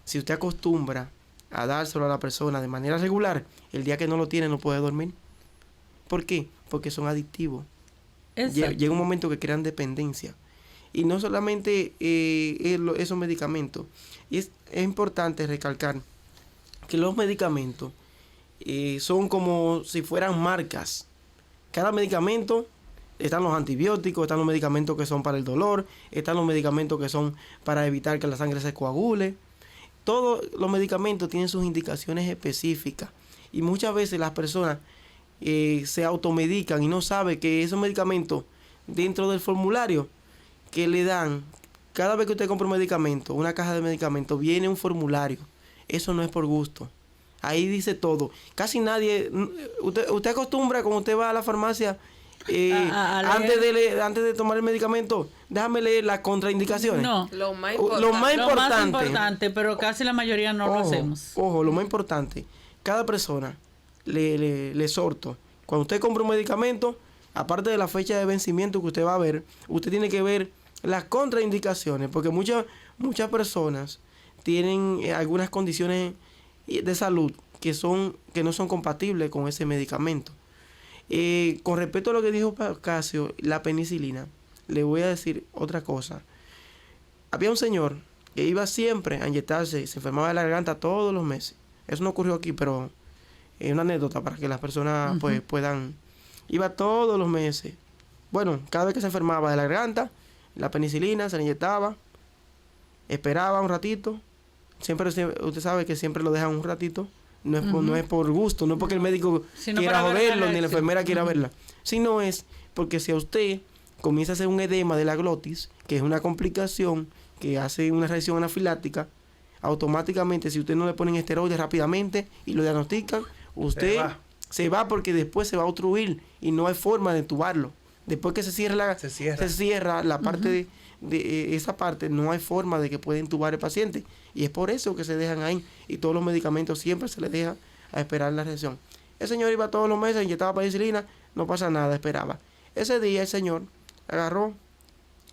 si usted acostumbra a dárselo a la persona de manera regular, el día que no lo tiene no puede dormir. ¿Por qué? Porque son adictivos. Llega un momento que crean dependencia. Y no solamente esos medicamentos. Y es importante recalcar que los medicamentos son como si fueran marcas. Cada medicamento, están los antibióticos, están los medicamentos que son para el dolor, están los medicamentos que son para evitar que la sangre se coagule. Todos los medicamentos tienen sus indicaciones específicas. Y muchas veces las personas se automedican y no saben que esos medicamentos dentro del formulario que le dan, cada vez que usted compra un medicamento, una caja de medicamentos, viene un formulario. Eso no es por gusto. Ahí dice todo. Casi nadie, usted acostumbra cuando usted va a la farmacia, antes de tomar el medicamento, déjame leer las contraindicaciones. No. Lo más Lo más importante, pero casi la mayoría no lo hacemos. Ojo, lo más importante, cada persona le exhorto, cuando usted compra un medicamento, aparte de la fecha de vencimiento que usted va a ver, usted tiene que ver las contraindicaciones, porque muchas personas tienen algunas condiciones de salud que no son compatibles con ese medicamento. Con respecto a lo que dijo Casio, la penicilina, le voy a decir otra cosa. Había un señor que iba siempre a inyectarse, se enfermaba de la garganta todos los meses. Eso no ocurrió aquí, pero es una anécdota para que las personas pues puedan. Iba todos los meses. Bueno, cada vez que se enfermaba de la garganta, la penicilina se le inyectaba, esperaba un ratito. Siempre, usted sabe que siempre lo dejan un ratito. No es por gusto, no es porque el médico quiera joderlo, ni la enfermera quiera verla. Sino es porque si a usted comienza a hacer un edema de la glotis, que es una complicación que hace una reacción anafiláctica, automáticamente, si usted no le ponen esteroides rápidamente y lo diagnostican, usted se va porque después se va a obstruir y no hay forma de entubarlo. Después que se cierra la parte de esa parte, no hay forma de que pueda entubar el paciente. Y es por eso que se dejan ahí. Y todos los medicamentos siempre se les deja a esperar la reacción. El señor iba todos los meses, inyectaba penicilina, no pasa nada, esperaba. Ese día el señor agarró,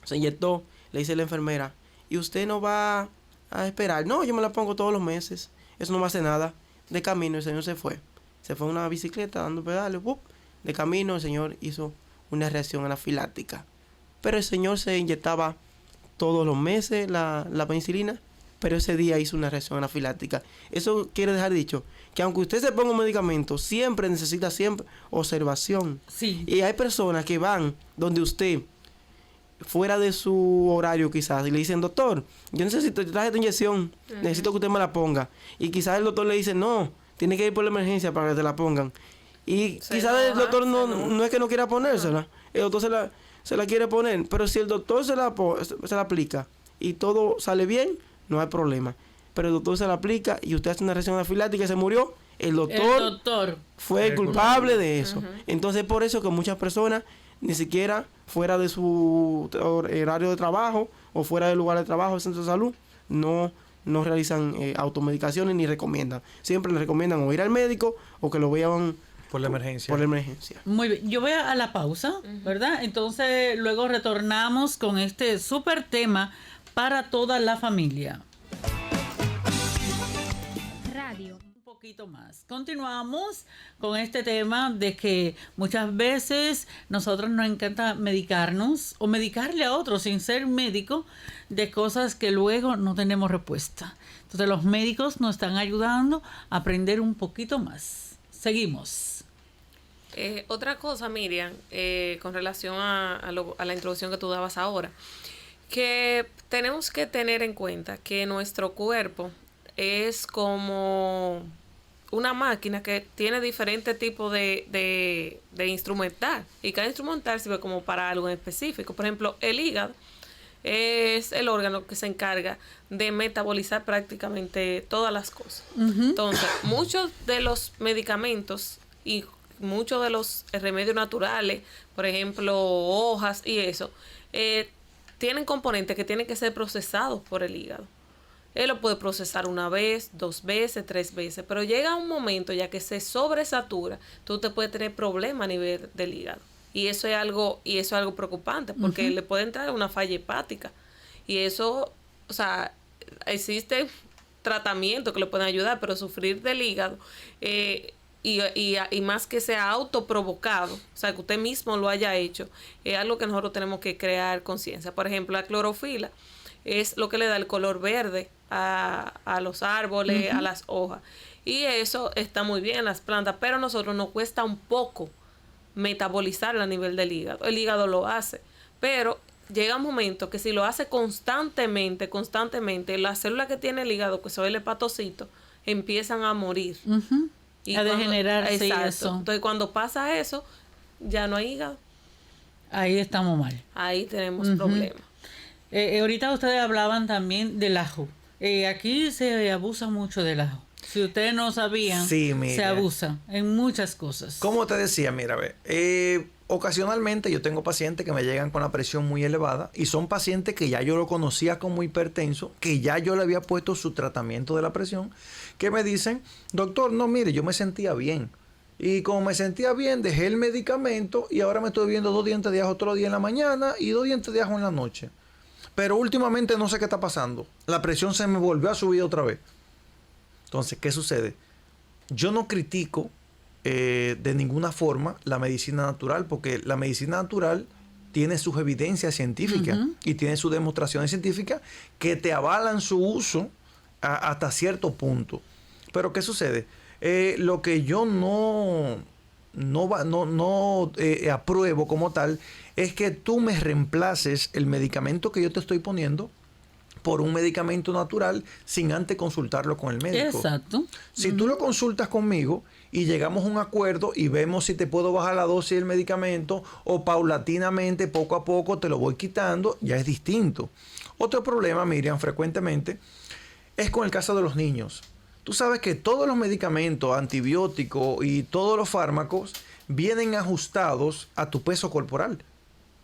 se inyectó, le dice la enfermera, ¿y usted no va a esperar? No, yo me la pongo todos los meses, eso no me hace nada. De camino el señor se fue en una bicicleta dando pedales, ¡pup! De camino el señor hizo una reacción anafiláctica. Pero el señor se inyectaba todos los meses la penicilina, pero ese día hizo una reacción anafiláctica. Eso quiere dejar dicho que aunque usted se ponga un medicamento, siempre necesita observación. Sí. Y hay personas que van donde usted, fuera de su horario quizás, y le dicen, doctor, yo traje esta inyección, necesito que usted me la ponga. Y quizás el doctor le dice, no, tiene que ir por la emergencia para que te la pongan. Y quizás el doctor no es que no quiera ponérsela, el doctor se la quiere poner, pero si el doctor se la aplica y todo sale bien, no hay problema. Pero el doctor se la aplica y usted hace una reacción anafiláctica y se murió, el doctor fue el culpable de eso. Entonces por eso que muchas personas ni siquiera fuera de su horario de trabajo o fuera del lugar de trabajo del centro de salud no realizan automedicaciones ni recomiendan. Siempre les recomiendan o ir al médico o que lo vean por la emergencia. Muy bien, yo voy a la pausa, ¿verdad? Entonces luego retornamos con este súper tema para toda la familia. Un poquito más. Continuamos con este tema de que muchas veces nosotros nos encanta medicarnos o medicarle a otros sin ser médico de cosas que luego no tenemos respuesta. Entonces los médicos nos están ayudando a aprender un poquito más. Seguimos. Otra cosa, Miriam, con relación a la introducción que tú dabas ahora, que tenemos que tener en cuenta que nuestro cuerpo es como una máquina que tiene diferentes tipos de instrumental, y cada instrumental sirve como para algo en específico. Por ejemplo, el hígado es el órgano que se encarga de metabolizar prácticamente todas las cosas. Entonces, muchos de los medicamentos y muchos de los remedios naturales, por ejemplo, hojas y eso, tienen componentes que tienen que ser procesados por el hígado. Él lo puede procesar una vez, 2 veces, 3 veces, pero llega un momento ya que se sobresatura, tú te puedes tener problemas a nivel del hígado. Y eso es algo preocupante, porque le puede entrar una falla hepática. Y eso, o sea, existe tratamientos que le pueden ayudar, pero sufrir del hígado, y más que sea autoprovocado, o sea, que usted mismo lo haya hecho, es algo que nosotros tenemos que crear conciencia. Por ejemplo, la clorofila es lo que le da el color verde a los árboles, a las hojas. Y eso está muy bien en las plantas, pero a nosotros nos cuesta un poco metabolizarlo a nivel del hígado. El hígado lo hace, pero llega un momento que si lo hace constantemente, las células que tiene el hígado, que son el hepatocito, empiezan a morir. Y a degenerarse. exacto. Eso. Entonces, cuando pasa eso, ya no hay hígado. Ahí estamos mal. Ahí tenemos problemas. Ahorita ustedes hablaban también del ajo. Aquí se abusa mucho del ajo. Si ustedes no sabían, Sí, se abusa en muchas cosas. Como te decía, mira, ocasionalmente yo tengo pacientes que me llegan con la presión muy elevada y son pacientes que ya yo lo conocía como hipertenso, que ya yo le había puesto su tratamiento de la presión, que me dicen, doctor, no, mire, yo me sentía bien. Y como me sentía bien, dejé el medicamento y ahora me estoy viendo 2 dientes de ajo otro día en la mañana y 2 dientes de ajo en la noche. Pero últimamente no sé qué está pasando. La presión se me volvió a subir otra vez. Entonces, ¿qué sucede? Yo no critico de ninguna forma la medicina natural, porque la medicina natural tiene sus evidencias científicas y tiene sus demostraciones científicas que te avalan su uso hasta cierto punto. Pero ¿qué sucede? Lo que yo no apruebo como tal es que tú me reemplaces el medicamento que yo te estoy poniendo por un medicamento natural sin antes consultarlo con el médico. Exacto. Si tú lo consultas conmigo y llegamos a un acuerdo y vemos si te puedo bajar la dosis del medicamento o paulatinamente, poco a poco te lo voy quitando, ya es distinto. Otro problema, Miriam, frecuentemente es con el caso de los niños. Tú sabes que todos los medicamentos, antibióticos y todos los fármacos vienen ajustados a tu peso corporal.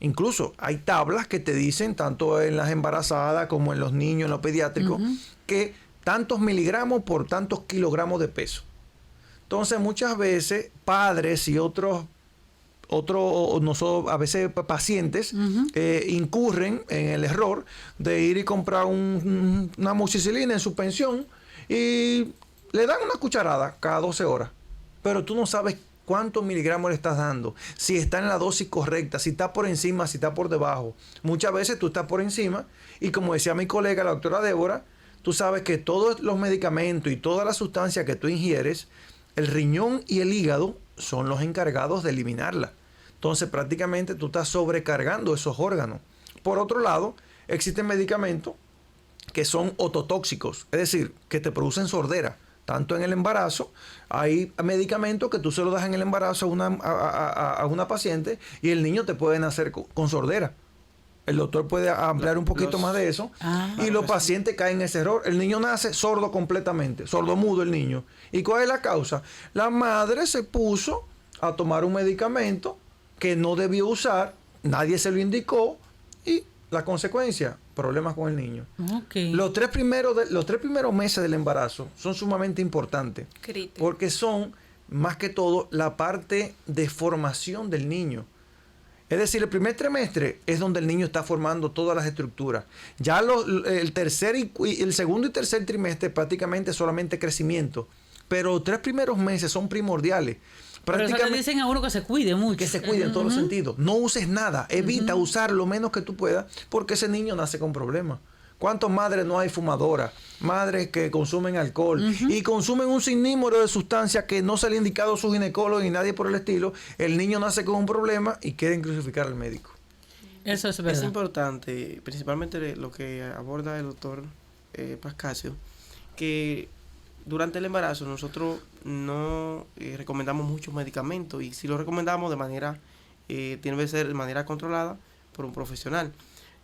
Incluso hay tablas que te dicen, tanto en las embarazadas como en los niños, en los pediátricos, que tantos miligramos por tantos kilogramos de peso. Entonces, muchas veces, padres y otros nosotros, a veces pacientes, incurren en el error de ir y comprar una amoxicilina en su pensión y le dan una cucharada cada 12 horas. Pero tú no sabes cuántos miligramos le estás dando, si está en la dosis correcta, si está por encima, si está por debajo. Muchas veces tú estás por encima y, como decía mi colega, la doctora Débora, tú sabes que todos los medicamentos y todas las sustancias que tú ingieres, el riñón y el hígado son los encargados de eliminarla. Entonces, prácticamente tú estás sobrecargando esos órganos. Por otro lado, existen medicamentos que son ototóxicos, es decir, que te producen sordera. Tanto en el embarazo, hay medicamentos que tú se los das en el embarazo a una paciente y el niño te puede nacer con sordera. El doctor puede ampliar un poquito más de eso. Y los pacientes caen en ese error. El niño nace sordo completamente, sordomudo el niño. ¿Y cuál es la causa? La madre se puso a tomar un medicamento que no debió usar, nadie se lo indicó y la consecuencia, problemas con el niño. Okay. Los tres primeros meses del embarazo son sumamente importantes. Crítico. Porque son, más que todo, la parte de formación del niño. Es decir, el primer trimestre es donde el niño está formando todas las estructuras. Ya el segundo y tercer trimestre prácticamente solamente crecimiento. Pero los 3 primeros meses son primordiales. Pero eso le dicen a uno que se cuide mucho. Que se cuide en todos los sentidos. No uses nada. Evita usar lo menos que tú puedas porque ese niño nace con problemas. ¿Cuántas madres no hay fumadoras? Madres que consumen alcohol y consumen un sinnúmero de sustancias que no se le ha indicado a su ginecólogo ni nadie por el estilo. El niño nace con un problema y quieren crucificar al médico. Eso es verdad. Es importante, principalmente lo que aborda el doctor Pascasio, que durante el embarazo nosotros no recomendamos muchos medicamentos y si lo recomendamos de manera, tiene que ser de manera controlada por un profesional.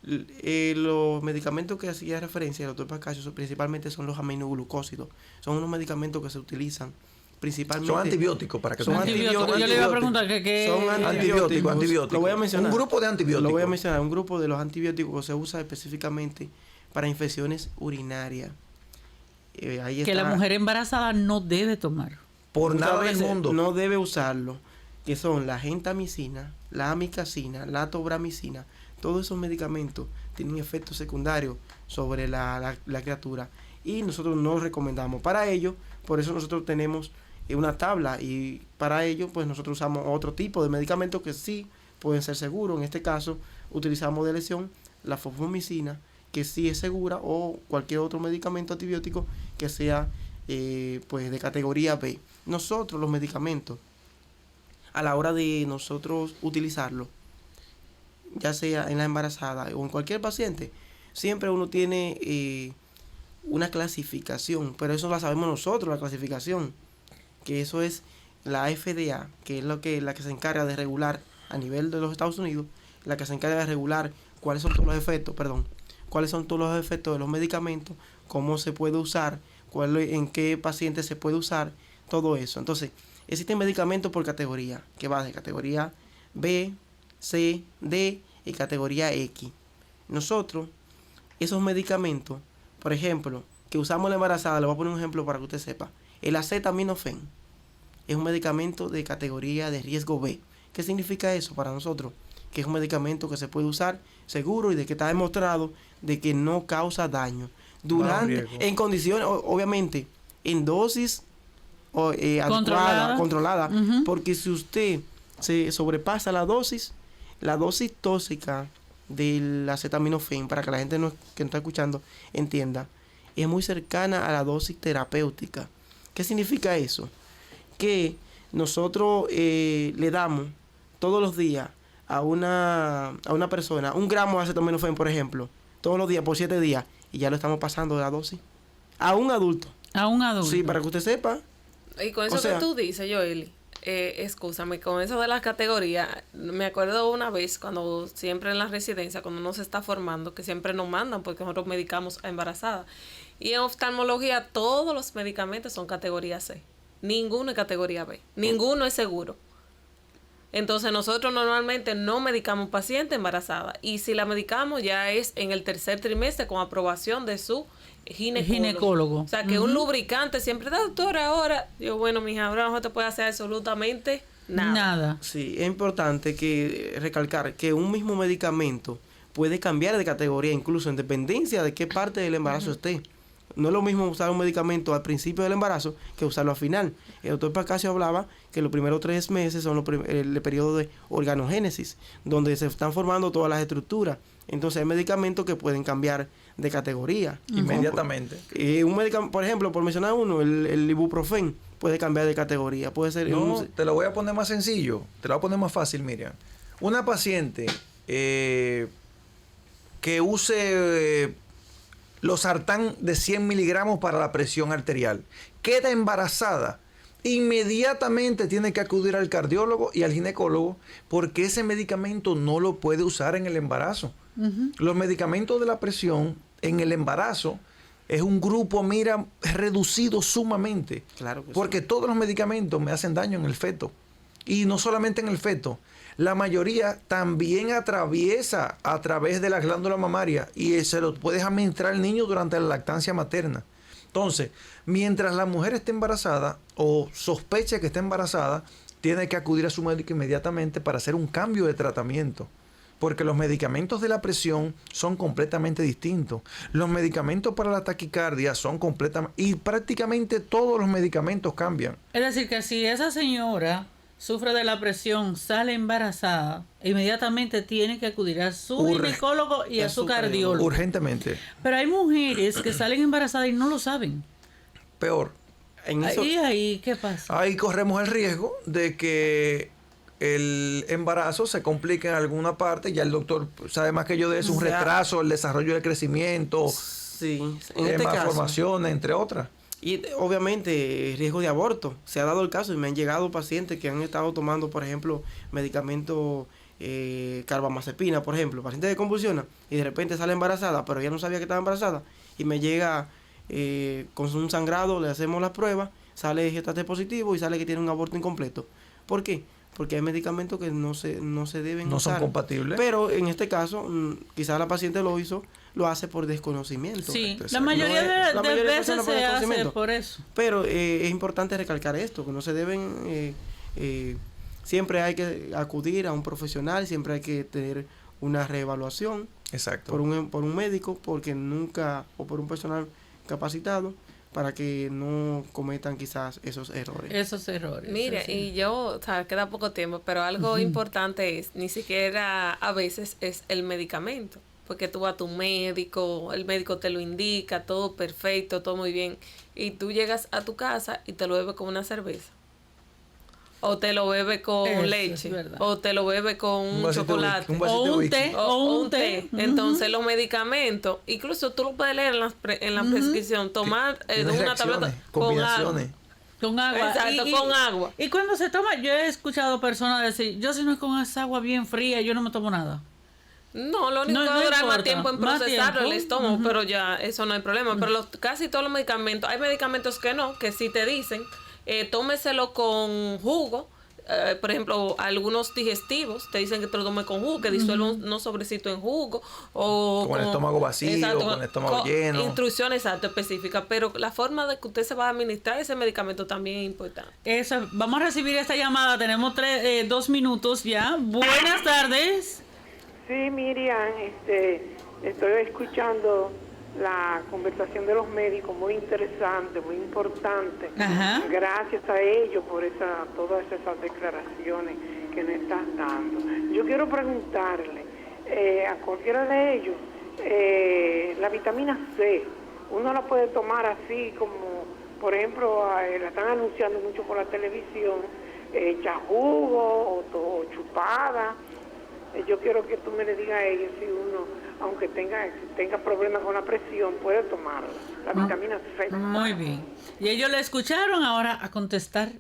Los medicamentos que hacía referencia el doctor Pascasio principalmente son los aminoglucósidos. Son unos medicamentos que se utilizan principalmente. Son antibióticos para que son antibióticos. Yo le iba a preguntar que son antibióticos. Lo voy a mencionar. Un grupo de antibióticos. Lo voy a mencionar. Un grupo de los antibióticos que se usa específicamente para infecciones urinarias. ahí que está. la mujer embarazada no debe tomar. Por Muchas nada del veces mundo. no debe usarlo, que son la gentamicina, la amicacina, la tobramicina. Todos esos medicamentos tienen efectos secundarios sobre la criatura y nosotros no los recomendamos. Para ello, por eso nosotros tenemos una tabla y para ello pues nosotros usamos otro tipo de medicamentos que sí pueden ser seguros. En este caso utilizamos de elección la fosfomicina, que sí es segura, o cualquier otro medicamento antibiótico que sea pues de categoría B. Nosotros los medicamentos, a la hora de nosotros utilizarlos, ya sea en la embarazada o en cualquier paciente, siempre uno tiene una clasificación, pero eso la sabemos nosotros, la clasificación, que eso es la FDA, que es la que se encarga de regular a nivel de los Estados Unidos, la que se encarga de regular cuáles son todos los efectos, cuáles son todos los efectos de los medicamentos, cómo se puede usar, en qué paciente se puede usar, todo eso. Entonces, existen medicamentos por categoría, que va de categoría B, C, D y categoría X. Nosotros, esos medicamentos, por ejemplo, que usamos en la embarazada, le voy a poner un ejemplo para que usted sepa. El acetaminofén es un medicamento de categoría de riesgo B. ¿Qué significa eso para nosotros? Que es un medicamento que se puede usar seguro y de que está demostrado de que no causa daño. En condiciones, obviamente, en dosis controlada, Uh-huh. porque si usted se sobrepasa la dosis tóxica del acetaminofén, para que la gente que no está escuchando entienda, es muy cercana a la dosis terapéutica. ¿Qué significa eso? Que nosotros le damos todos los días a una persona 1 gramo de acetaminofén, por ejemplo, todos los días por 7 días, y ya lo estamos pasando de la dosis a un adulto. A un adulto. Sí, para que usted sepa. Y con eso que tú dices, Joely, excúsame, con eso de las categorías, me acuerdo una vez cuando siempre en la residencia, cuando uno se está formando, que siempre nos mandan porque nosotros medicamos a embarazadas. Y en oftalmología todos los medicamentos son categoría C. Ninguno es categoría B. Ninguno es seguro. Entonces nosotros normalmente no medicamos paciente embarazada. Y si la medicamos ya es en el 3er trimestre con aprobación de su ginecólogo. O sea, que un lubricante siempre, doctora, ahora, yo, bueno, mija, ahora no te puede hacer absolutamente nada. Sí, es importante recalcar que un mismo medicamento puede cambiar de categoría, incluso en dependencia de qué parte del embarazo esté. No es lo mismo usar un medicamento al principio del embarazo que usarlo al final. El doctor Pascasio hablaba que los primeros 3 meses son el periodo de organogénesis, donde se están formando todas las estructuras. Entonces hay medicamentos que pueden cambiar de categoría. Inmediatamente. Un medicamento, por ejemplo, por mencionar uno, el ibuprofén puede cambiar de categoría. Puede ser... No, te lo voy a poner más sencillo, te lo voy a poner más fácil, Miriam. Una paciente que use losartán de 100 miligramos para la presión arterial, queda embarazada, inmediatamente tiene que acudir al cardiólogo y al ginecólogo porque ese medicamento no lo puede usar en el embarazo. Uh-huh. Los medicamentos de la presión en el embarazo es un grupo, mira, reducido sumamente. Claro que porque sí. Todos los medicamentos me hacen daño en el feto. Y no solamente en el feto. La mayoría también atraviesa a través de la glándula mamaria y se lo puedes administrar al niño durante la lactancia materna. Entonces, mientras la mujer esté embarazada o sospeche que está embarazada, tiene que acudir a su médico inmediatamente para hacer un cambio de tratamiento. Porque los medicamentos de la presión son completamente distintos. Los medicamentos para la taquicardia son completamente... Y prácticamente todos los medicamentos cambian. Es decir, que si esa señora sufre de la presión, sale embarazada, inmediatamente tiene que acudir a su ginecólogo y a su cardiólogo. Urgentemente. Pero hay mujeres que salen embarazadas y no lo saben. Peor. ¿Y ahí qué pasa? Ahí corremos el riesgo de que el embarazo se complique en alguna parte. Ya el doctor sabe más que yo de eso. Un retraso, el desarrollo del crecimiento. Sí, en este caso. Malformaciones, entre otras. Y obviamente riesgo de aborto. Se ha dado el caso y me han llegado pacientes que han estado tomando, por ejemplo, medicamentos carbamazepina, por ejemplo, pacientes que convulsionan y de repente sale embarazada, pero ella no sabía que estaba embarazada y me llega con un sangrado, le hacemos la prueba, sale gestate positivo y sale que tiene un aborto incompleto. ¿Por qué? Porque hay medicamentos que no se deben usar. No son compatibles. Pero en este caso, quizás la paciente lo hizo lo hace por desconocimiento. Sí, Exacto. la mayoría La de mayoría de veces personas por se hace desconocimiento. por eso. Pero es importante recalcar esto, que no se deben, siempre hay que acudir a un profesional, siempre hay que tener una reevaluación Exacto. por un médico, porque nunca, o por un personal capacitado, para que no cometan quizás esos errores. Esos errores. Mira, sí. y yo, o sea, queda poco tiempo, pero algo importante es, ni siquiera a veces es el medicamento, porque tú vas a tu médico, el médico te lo indica, todo perfecto, todo muy bien, y tú llegas a tu casa y te lo bebes con una cerveza, o te lo bebes con Eso es leche, verdad. o te lo bebes con un vasito de chocolate. whisky, un vasito O de un whisky. té. O un té. Entonces los medicamentos, incluso tú lo puedes leer en la prescripción, tomar Tiene una reacciones, tableta con agua. combinaciones. Con agua. Exacto, con agua. Y cuando se toma, yo he escuchado personas decir, yo si no es con esa agua bien fría, yo no me tomo nada. No, lo único No, que no dura más importa. tiempo en Más procesarlo el tiempo. estómago, pero ya eso no hay problema. Pero casi todos los medicamentos, hay medicamentos que no, que sí te dicen, tómeselo con jugo. Por ejemplo, algunos digestivos te dicen que te lo tomes con jugo, que disuelva unos sobrecitos en jugo. O Con el estómago vacío, con el estómago lleno. Instrucciones exacto, específicas. Pero la forma de que usted se va a administrar ese medicamento también es importante. Eso, vamos a recibir esta llamada, tenemos 2 minutos ya. Buenas tardes. Sí, Miriam, estoy escuchando la conversación de los médicos, muy interesante, muy importante. Ajá. Gracias a ellos por todas esas declaraciones que nos están dando. Yo quiero preguntarle a cualquiera de ellos, la vitamina C, ¿uno la puede tomar así como, por ejemplo, la están anunciando mucho por la televisión, hecha jugo o chupada? Yo quiero que tú me le digas a ellos si uno, aunque tenga problemas con la presión, puede tomarla, la vitamina C. Muy bien. Y ellos le escucharon, ahora a contestar.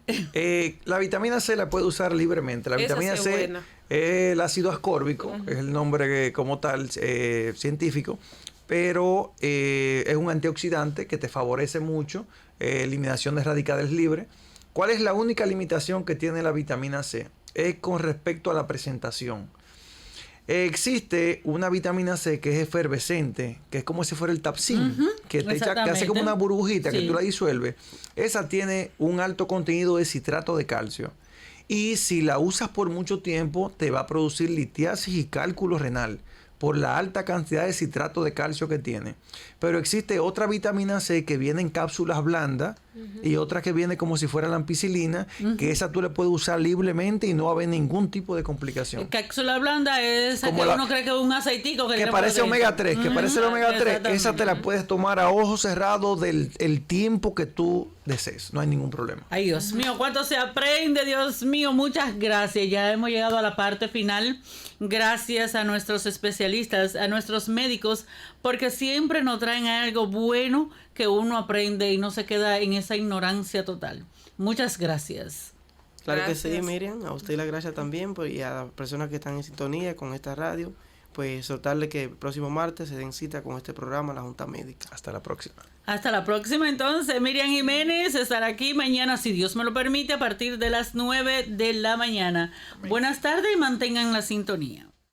La vitamina C la puede usar libremente. La Esa vitamina sí es C buena. es el ácido ascórbico, es el nombre como tal científico, pero es un antioxidante que te favorece mucho, eliminación de radicales libres. ¿Cuál es la única limitación que tiene la vitamina C? Es con respecto a la presentación. Existe una vitamina C que es efervescente, que es como si fuera el Tapsin, que te echa, que hace como una burbujita, que Sí. tú la disuelves. Esa tiene un alto contenido de citrato de calcio. Y si la usas por mucho tiempo, te va a producir litiasis y cálculo renal por la alta cantidad de citrato de calcio que tiene. Pero existe otra vitamina C que viene en cápsulas blandas y otra que viene como si fuera la ampicilina, que esa tú le puedes usar libremente y no va a haber ningún tipo de complicación. Cápsula blanda es Como que la- uno cree que es un aceitico Que le parece pone omega dentro. 3, que parece el omega 3, Exactamente. esa te la puedes tomar a ojos cerrados el tiempo que tú desees, no hay ningún problema. Ay, Dios mío, cuánto se aprende, Dios mío, muchas gracias. Ya hemos llegado a la parte final. Gracias a nuestros especialistas, a nuestros médicos, porque siempre nos traen algo bueno que uno aprende y no se queda en esa ignorancia total. Muchas gracias. Claro que sí, Gracias. Miriam, a usted la gracias también, pues, y a las personas que están en sintonía con esta radio, pues soltarle que el próximo martes se den cita con este programa, la Junta Médica. Hasta la próxima. Hasta la próxima entonces. Miriam Jiménez estará aquí mañana, si Dios me lo permite, a partir de las 9 de la mañana. Buenas tardes y mantengan la sintonía.